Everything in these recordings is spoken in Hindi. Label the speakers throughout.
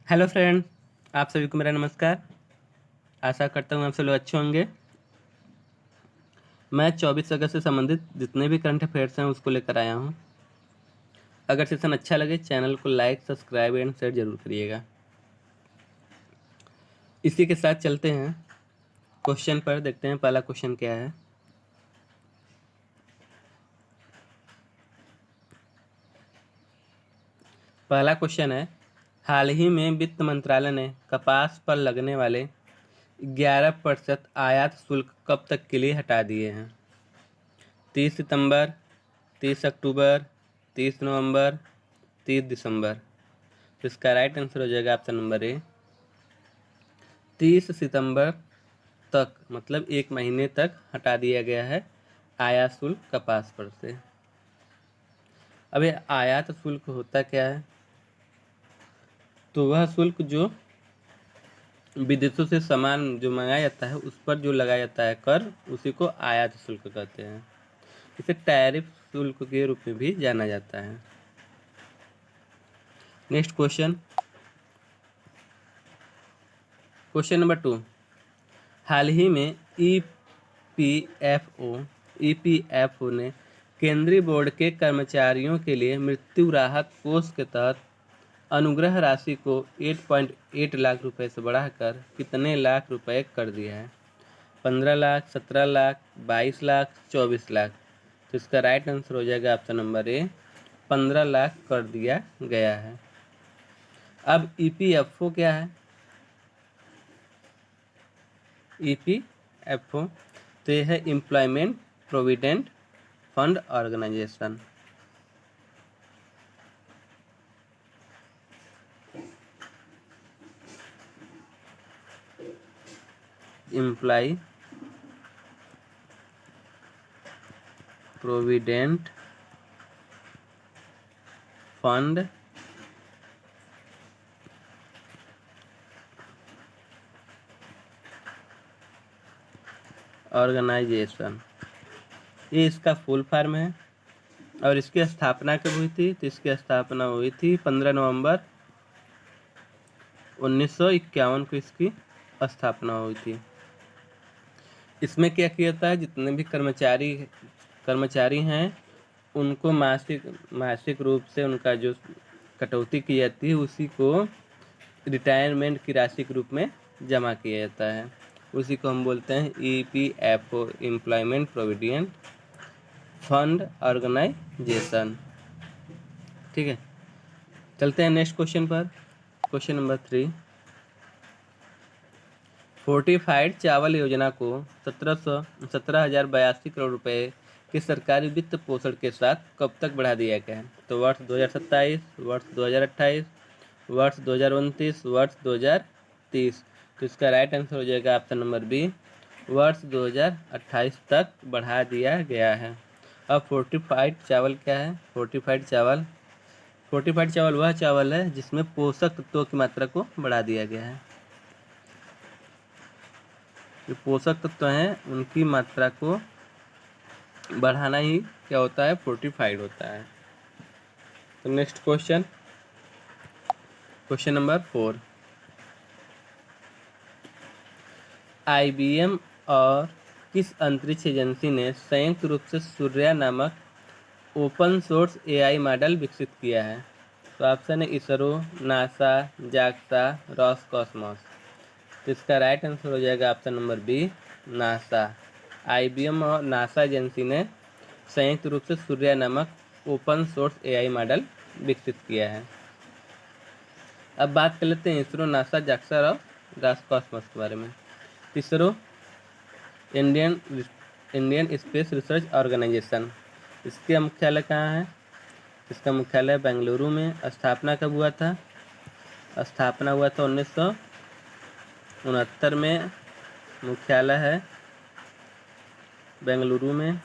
Speaker 1: हेलो फ्रेंड, आप सभी को मेरा नमस्कार। आशा करता हूँ आप सब लोग अच्छे होंगे। मैं 24 अगस्त से संबंधित जितने भी करंट अफेयर्स हैं उसको लेकर आया हूँ। अगर सेशन अच्छा लगे चैनल को लाइक, सब्सक्राइब एंड शेयर जरूर करिएगा। इसी के साथ चलते हैं क्वेश्चन पर। देखते हैं पहला क्वेश्चन क्या है। पहला क्वेश्चन है, हाल ही में वित्त मंत्रालय ने कपास पर लगने वाले 11% आयात शुल्क कब तक के लिए हटा दिए हैं? 30 सितंबर, 30 अक्टूबर, 30 नवंबर, 30 दिसंबर। तो इसका राइट आंसर हो जाएगा ऑप्शन नंबर ए, 30 सितंबर तक, मतलब 1 महीने तक हटा दिया गया है आयात शुल्क कपास पर से। अब ये आयात शुल्क होता क्या है? तो वह शुल्क जो विदेशों से सामान जो मंगाया जाता है उस पर जो लगाया जाता है कर, उसी को आयात शुल्क कहते हैं। इसे टैरिफ शुल्क के रूप में भी जाना जाता है। Next question, question number 2। हाल ही में ईपीएफओ ने केंद्रीय बोर्ड के कर्मचारियों के लिए मृत्यु राहत कोष के तहत अनुग्रह राशि को 8.8 लाख रुपए से बढ़ाकर कितने लाख रुपए कर दिया है? 15 लाख, 17 लाख, 22 लाख, 24 लाख। तो इसका राइट आंसर हो जाएगा ऑप्शन नंबर ए, 15 लाख कर दिया गया है। अब ईपीएफओ क्या है? ईपीएफओ तो यह है employment provident fund organisation. Employ provident fund organisation, ये इसका फुल फॉर्म है। और इसकी स्थापना कब हुई थी? तो इसकी स्थापना हुई थी 15 नवंबर 1951 को इसकी स्थापना हुई थी। इसमें क्या किया जाता है, जितने भी कर्मचारी हैं उनको मासिक रूप से उनका जो कटौती की जाती है उसी को रिटायरमेंट की राशि के रूप में जमा किया जाता है। उसी को हम बोलते हैं EPFO, employment provident fund organisation. ठीक है, चलते हैं नेक्स्ट क्वेश्चन पर। Question number 3। फोर्टिफाइड चावल योजना को 17,082 करोड़ रुपए के सरकारी वित्त पोषण के साथ कब तक बढ़ा दिया गया है? तो वर्ष 2027, वर्ष 2028, वर्ष 2029, वर्ष 2030। तो इसका राइट आंसर हो जाएगा ऑप्शन नंबर बी, वर्ष 2028 तक बढ़ा दिया गया है। अब फोर्टिफाइड चावल क्या है? फोर्टिफाइड चावल वह चावल है जिसमें पोषक तत्वों की मात्रा को बढ़ा दिया गया है। जो पोषक तत्व हैं उनकी मात्रा को बढ़ाना ही क्या होता है? फोर्टिफाइड होता है। तो next question, question number 4। IBM और किस अंतरिक्ष एजेंसी ने संयुक्त रूप से सूर्या नामक ओपन सोर्स एआई मॉडल विकसित किया है? तो ऑप्शन है इसरो, नासा, जाक्सा, रॉसकॉस्मॉस। तो इसका राइट आंसर हो जाएगा option number B, NASA. IBM और नासा एजेंसी ने संयुक्त रूप से सूर्या नामक ओपन सोर्स एआई मॉडल विकसित किया है। अब बात कर लेते हैं इसरो, नासा, जाक्सा और रॉसकॉस्मॉस के बारे में। ISRO Indian space research organisation, इसका मुख्यालय कहाँ है? इसका मुख्यालय बेंगलुरु में। स्थापना कब हुआ था? स्थापना हुआ था 1969 में। मुख्यालय है बेंगलुरु में।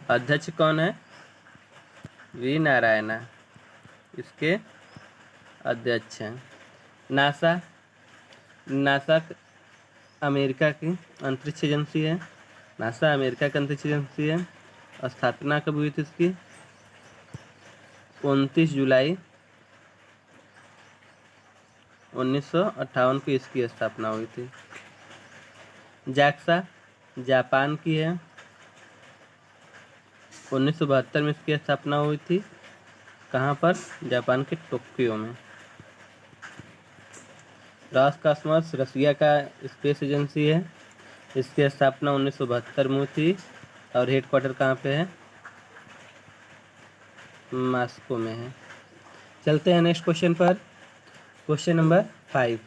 Speaker 1: अध्यक्ष कौन है? वी नारायणा इसके अध्यक्ष हैं। नासा अमेरिका की अंतरिक्ष एजेंसी है। नासा अमेरिका की अंतरिक्ष एजेंसी है। स्थापना कब हुई थी इसकी? 29 जुलाई 1958 को इसकी स्थापना हुई थी। JAXA जापान की है, 1972 में इसकी स्थापना हुई थी। कहाँ पर? जापान के टोक्यो में। रोसकॉस्मोस रसिया का स्पेस एजेंसी है, इसकी स्थापना 1972 में हुई थी और हेडक्वार्टर कहाँ पे है? मॉस्को में है। चलते हैं नेक्स्ट क्वेश्चन पर। Question number 5।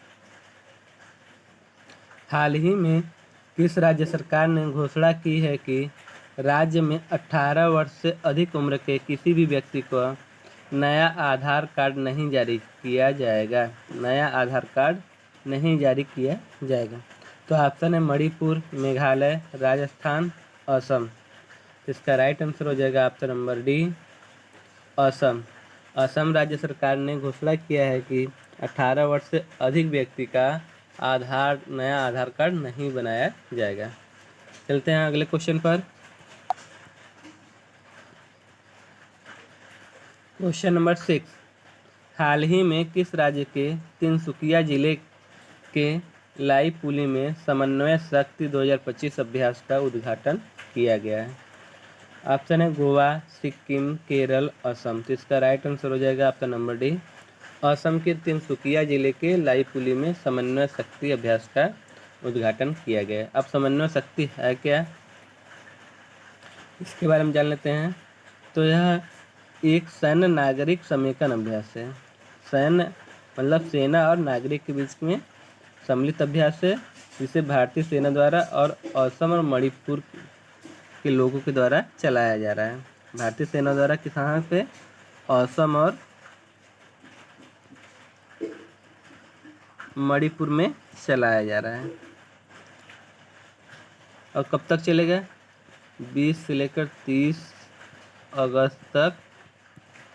Speaker 1: हाल ही में किस राज्य सरकार ने घोषणा की है कि राज्य में 18 वर्ष से अधिक उम्र के किसी भी व्यक्ति को नया आधार कार्ड नहीं जारी किया जाएगा? नया आधार कार्ड नहीं जारी किया जाएगा। तो ऑप्शन है मणिपुर, मेघालय, राजस्थान, असम। इसका राइट आंसर हो जाएगा option number D, Assam. Assam राज्य सरकार ने घोषणा किया है कि 18 वर्ष से अधिक व्यक्ति का नया आधार कार्ड नहीं बनाया जाएगा। चलते हैं अगले क्वेश्चन पर। Question number 6। हाल ही में किस राज्य के तिनसुकिया जिले के लाईपुली में समन्वय शक्ति 2025 अभ्यास का उद्घाटन किया गया है? ऑप्शन है गोवा, सिक्किम, केरल, असम। तो इसका राइट आंसर हो जाएगा ऑप्शन नंबर डी, असम के तिनसुकिया जिले के लाईपुली में समन्वय शक्ति अभ्यास का उद्घाटन किया गया है। अब समन्वय शक्ति है क्या, इसके बारे में जान लेते हैं। तो यह एक सैन्य नागरिक समेकन अभ्यास है। सैन्य मतलब सेना और नागरिक के बीच में सम्मिलित अभ्यास है, जिसे भारतीय सेना द्वारा और असम और मणिपुर के लोगों के द्वारा चलाया जा रहा है। भारतीय सेना द्वारा कहाँ पे? असम और मणिपुर में चलाया जा रहा है। और कब तक चलेगा? 20 से लेकर 30 अगस्त तक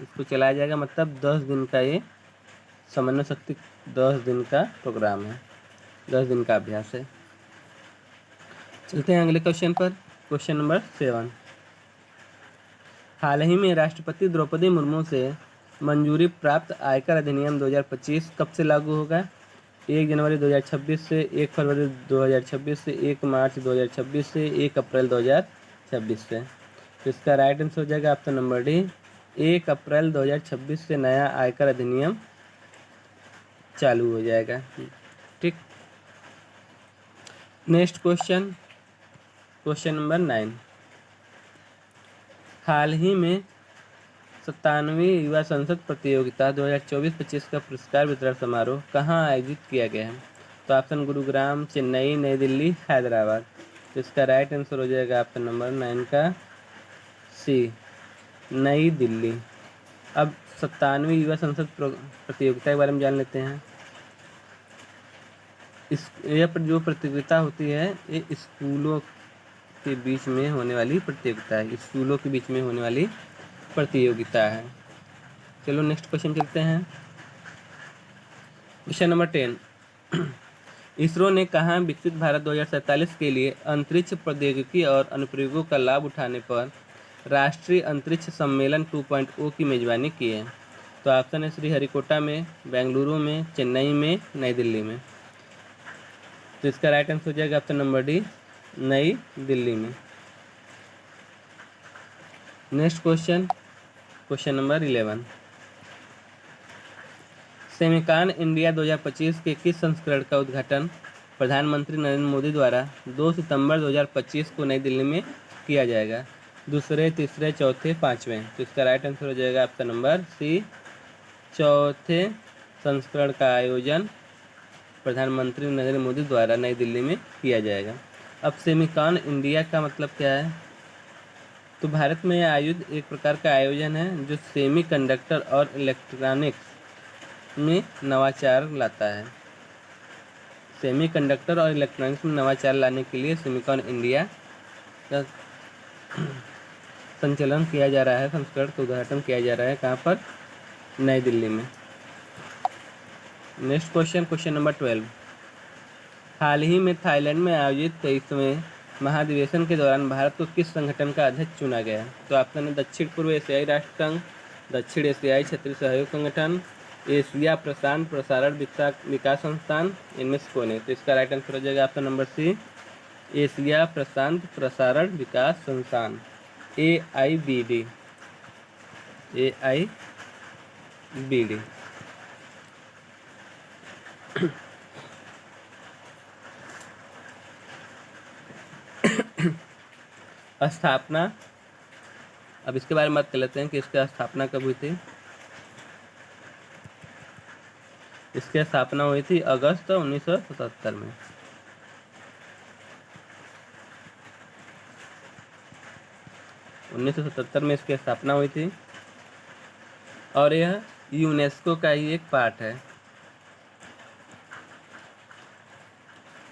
Speaker 1: इसको चलाया जाएगा। मतलब 10 दिन का ये समन्वय शक्ति 10 दिन का प्रोग्राम है, 10 दिन का अभ्यास है। चलते हैं अगले क्वेश्चन पर। Question number 7। हाल ही में राष्ट्रपति द्रौपदी मुर्मू से मंजूरी प्राप्त आयकर अधिनियम 2025 कब से लागू होगा? 1 जनवरी 2026 से, 1 फरवरी 2026 से, 1 मार्च 2026 से, 1 अप्रैल 2026 से। तो इसका राइट आंसर हो जाएगा ऑप्शन नंबर डी, 1 अप्रैल 2026 से नया आयकर अधिनियम चालू हो जाएगा। ठीक। Next question, question number 9। हाल ही में 97वीं युवा संसद प्रतियोगिता 2024-25 का पुरस्कार वितरण समारोह कहाँ आयोजित किया गया है? तो ऑप्शन गुरुग्राम, चेन्नई, नई दिल्ली, हैदराबाद। तो इसका राइट आंसर हो जाएगा ऑप्शन नंबर 9 का सी, नई दिल्ली। अब 97वीं युवा संसद प्रतियोगिता के बारे में जान लेते हैं। यह जो प्रतियोगिता होती है ये स्कूलों के बीच में होने वाली प्रतियोगिता है, स्कूलों के बीच में होने वाली प्रतियोगिता है। चलो नेक्स्ट क्वेश्चन चलते हैं। Question number 10। इसरो ने कहा विकसित भारत 2047 के लिए अंतरिक्ष प्रौद्योगिकी और अनुप्रयोगों का लाभ उठाने पर राष्ट्रीय अंतरिक्ष सम्मेलन 2.0 की मेजबानी की है? तो ऑप्शन है श्रीहरिकोटा में, बेंगलुरु में, चेन्नई में, नई दिल्ली में। तो इसका राइट आंसर हो जाएगा ऑप्शन नंबर डी, नई दिल्ली में। Next question, question number 11। Semicon India 2025 के किस संस्करण का उद्घाटन प्रधानमंत्री नरेंद्र मोदी द्वारा 2 सितंबर 2025 को नई दिल्ली में किया जाएगा? दूसरे, तीसरे, चौथे, पाँचवें। तो इसका राइट आंसर हो जाएगा ऑप्शन नंबर सी, चौथे संस्करण का आयोजन प्रधानमंत्री नरेंद्र मोदी द्वारा नई दिल्ली में किया जाएगा। अब सेमिकॉन इंडिया का मतलब क्या है? तो भारत में यह आयोजित एक प्रकार का आयोजन है जो सेमीकंडक्टर और इलेक्ट्रॉनिक्स में नवाचार लाता है। सेमीकंडक्टर और इलेक्ट्रॉनिक्स में नवाचार लाने के लिए सेमिकॉन इंडिया का संचालन किया जा रहा है, संस्करण का उद्घाटन किया जा रहा है। कहाँ पर? नई दिल्ली में। Next question, question number 12। हाल ही में थाईलैंड में आयोजित 23वें महाधिवेशन के दौरान भारत को किस संगठन का अध्यक्ष चुना गया? तो ऑप्शन है दक्षिण पूर्व एशियाई राष्ट्र संघ, दक्षिण एशियाई क्षेत्रीय सहयोग संगठन, एशिया प्रशांत प्रसारण विकास संस्थान, इनमें से कौन है? तो इसका राइट आंसर हो जाएगा ऑप्शन नंबर सी, एशिया प्रशांत प्रसारण विकास संस्थान, AIBD। AIBD। स्थापना, अब इसके बारे में बात कर लेते हैं कि इसकी स्थापना कब हुई थी। इसकी स्थापना हुई थी अगस्त 1977 में। 1977 में इसकी स्थापना हुई थी और यह यूनेस्को का ही एक पार्ट है।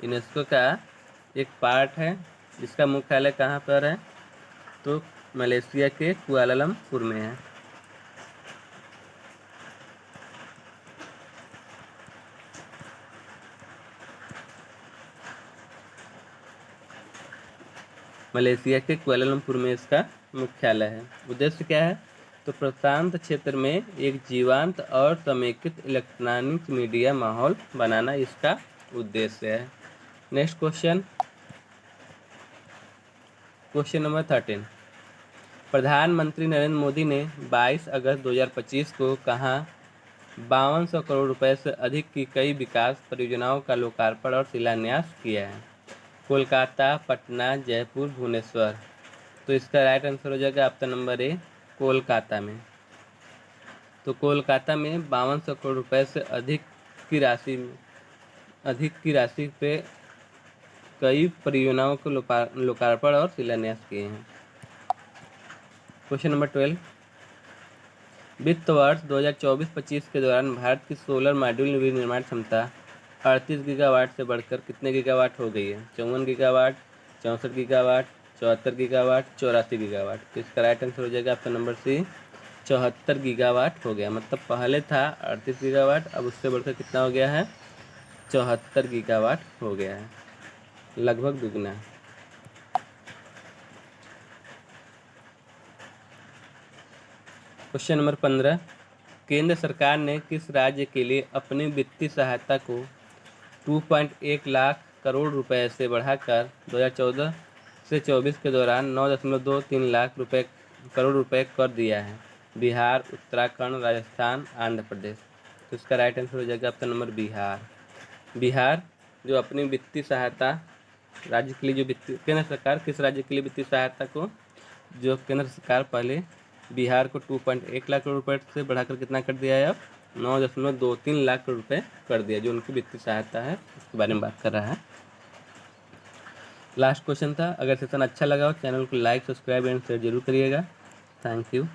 Speaker 1: यूनेस्को का एक पार्ट है जिसका मुख्यालय कहाँ पर है? तो मलेशिया के कुआलालंपुर में है। मलेशिया के कुआलालंपुर में इसका मुख्यालय है। उद्देश्य क्या है? तो प्रशांत क्षेत्र में एक जीवंत और समेकित इलेक्ट्रॉनिक मीडिया माहौल बनाना इसका उद्देश्य है। Next question, question number 13। प्रधानमंत्री नरेंद्र मोदी ने 22 अगस्त 2025 को कहाँ 5200 करोड़ रुपए से अधिक की कई विकास परियोजनाओं का लोकार्पण और शिलान्यास किया है? कोलकाता, पटना, जयपुर, भुवनेश्वर। तो इसका राइट आंसर हो जाएगा ऑप्शन नंबर ए, कोलकाता में। तो कोलकाता में 5200 करोड़ रुपए से अधिक की राशि पे कई परियोजनाओं को लोकार्पण और शिलान्यास किए हैं। Question number 12। वित्त वर्ष 2024-25 के दौरान भारत की सोलर मॉड्यूल विनिर्माण क्षमता 38 गीगावाट से बढ़कर कितने गीगावाट हो गई है? 54 गीगावाट, 64 गीगावाट, 74 गीगावाट, 84 गीगावाट। तो इसका राइट आंसर हो जाएगा ऑप्शन नंबर सी, 74 गीगावाट हो गया। मतलब पहले था 38 गीगावाट, अब उससे बढ़कर कितना हो गया है? 74 गीगावाट हो गया है, लगभग दुगना। Question number 15। केंद्र सरकार ने किस राज्य के लिए अपनी वित्तीय सहायता को 2.1 लाख करोड़ रुपए से बढ़ाकर 2014 से 24 के दौरान 9.23 लाख करोड़ रुपए कर दिया है? बिहार, उत्तराखंड, राजस्थान, आंध्र प्रदेश। तो इसका राइट आंसर हो जाएगा ऑप्शन नंबर बिहार। बिहार जो अपनी वित्तीय सहायता राज्य के लिए, जो वित्तीय केंद्र सरकार किस राज्य के लिए वित्तीय सहायता को, जो केंद्र सरकार पहले बिहार को 2.1 लाख करोड़ रुपए से बढ़ाकर कितना कर दिया है? अब 9.23 लाख करोड़ रुपए कर दिया, जो उनकी वित्तीय सहायता है उसके बारे में बात कर रहा है। लास्ट क्वेश्चन था। अगर सेशन अच्छा लगा हो चैनल को लाइक, सब्सक्राइब एंड शेयर जरूर करिएगा। Thank you.